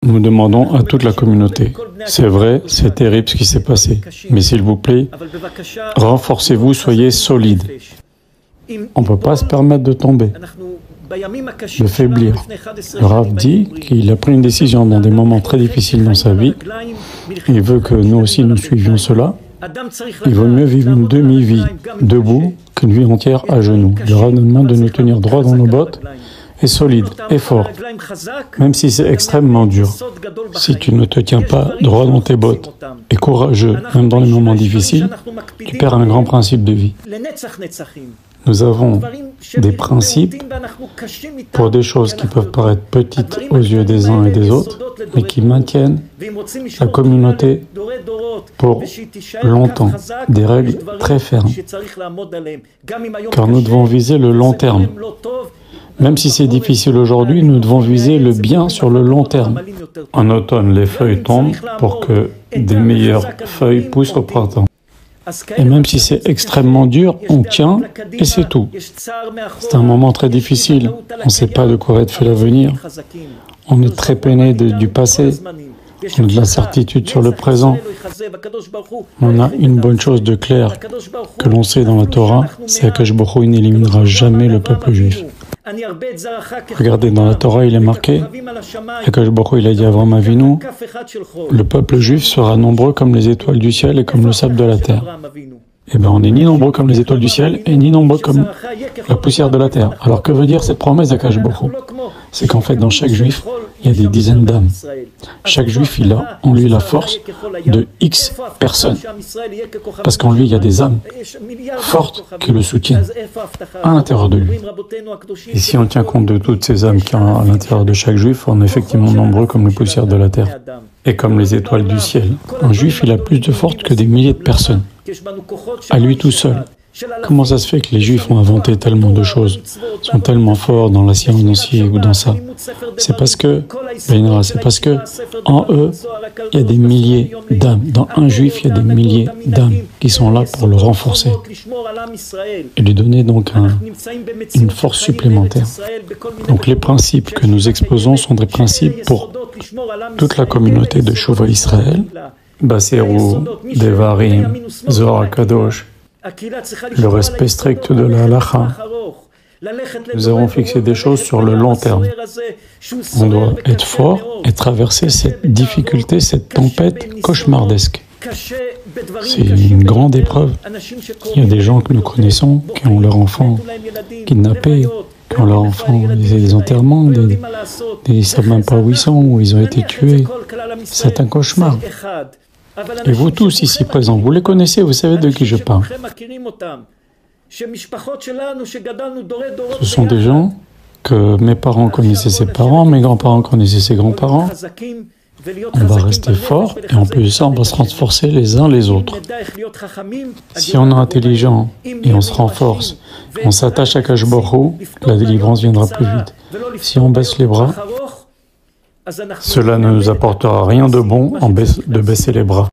Nous demandons à toute la communauté. C'est vrai, c'est terrible ce qui s'est passé. Mais s'il vous plaît, renforcez-vous, soyez solides. On ne peut pas se permettre de tomber, de faiblir. Le Rav dit qu'il a pris une décision dans des moments très difficiles dans sa vie. Il veut que nous aussi nous suivions cela. Il vaut mieux vivre une demi-vie debout qu'une vie entière à genoux. Le Rav nous demande de nous tenir droit dans nos bottes et solide et fort, même si c'est extrêmement dur. Si tu ne te tiens pas droit dans tes bottes et courageux, même dans les moments difficiles, tu perds un grand principe de vie. Nous avons des principes pour des choses qui peuvent paraître petites aux yeux des uns et des autres, mais qui maintiennent la communauté pour longtemps, des règles très fermes, car nous devons viser le long terme. Même si c'est difficile aujourd'hui, nous devons viser le bien sur le long terme. En automne, les feuilles tombent pour que des meilleures feuilles poussent au printemps. Et même si c'est extrêmement dur, on tient et c'est tout. C'est un moment très difficile. On ne sait pas de quoi va être fait l'avenir. On est très peiné du passé. On a de l'incertitude sur le présent. On a une bonne chose de claire que l'on sait dans la Torah, c'est qu'Akadosh Baruch Hu n'éliminera jamais le peuple juif. Regardez, dans la Torah, il est marqué, Akadosh Baruch Hu, il a dit à Avraham Avinu, le peuple juif sera nombreux comme les étoiles du ciel et comme le sable de la terre. Eh bien, on n'est ni nombreux comme les étoiles du ciel et ni nombreux comme la poussière de la terre. Alors, que veut dire cette promesse d'Akadosh Baruch Hu? C'est qu'en fait, dans chaque juif, il y a des dizaines d'âmes. Chaque juif, il a en lui la force de X personnes. Parce qu'en lui, il y a des âmes fortes qui le soutiennent à l'intérieur de lui. Et si on tient compte de toutes ces âmes qui sont à l'intérieur de chaque juif, on est effectivement nombreux comme les poussières de la terre et comme les étoiles du ciel. Un juif, il a plus de force que des milliers de personnes, à lui tout seul. Comment ça se fait que les Juifs ont inventé tellement de choses, sont tellement forts dans la science ou dans ça? C'est parce que en eux, il y a des milliers d'âmes. Dans un Juif, il y a des milliers d'âmes qui sont là pour le renforcer et lui donner donc une force supplémentaire. Donc les principes que nous exposons sont des principes pour toute la communauté de Shuvah Israël, Baserou, Devarim, Zohar Kadosh, le respect strict de la halakha. Nous avons fixé des choses sur le long terme. On doit être fort et traverser cette difficulté, cette tempête cauchemardesque. C'est une grande épreuve. Il y a des gens que nous connaissons qui ont leurs enfants kidnappés, qui ont leurs enfants, des enterrements, ils ne savent même pas où ils sont, où ils ont été tués. C'est un cauchemar. Et vous tous ici présents, vous les connaissez, vous savez de qui je parle. Ce sont des gens que mes parents connaissaient ses parents, mes grands-parents connaissaient ses grands-parents. On va rester forts et en plus de ça, on va se renforcer les uns les autres. Si on est intelligent et on se renforce, on s'attache à Akadosh Baruch Hu, la délivrance viendra plus vite. Si on baisse les bras, cela ne nous apportera rien de bon de baisser les bras.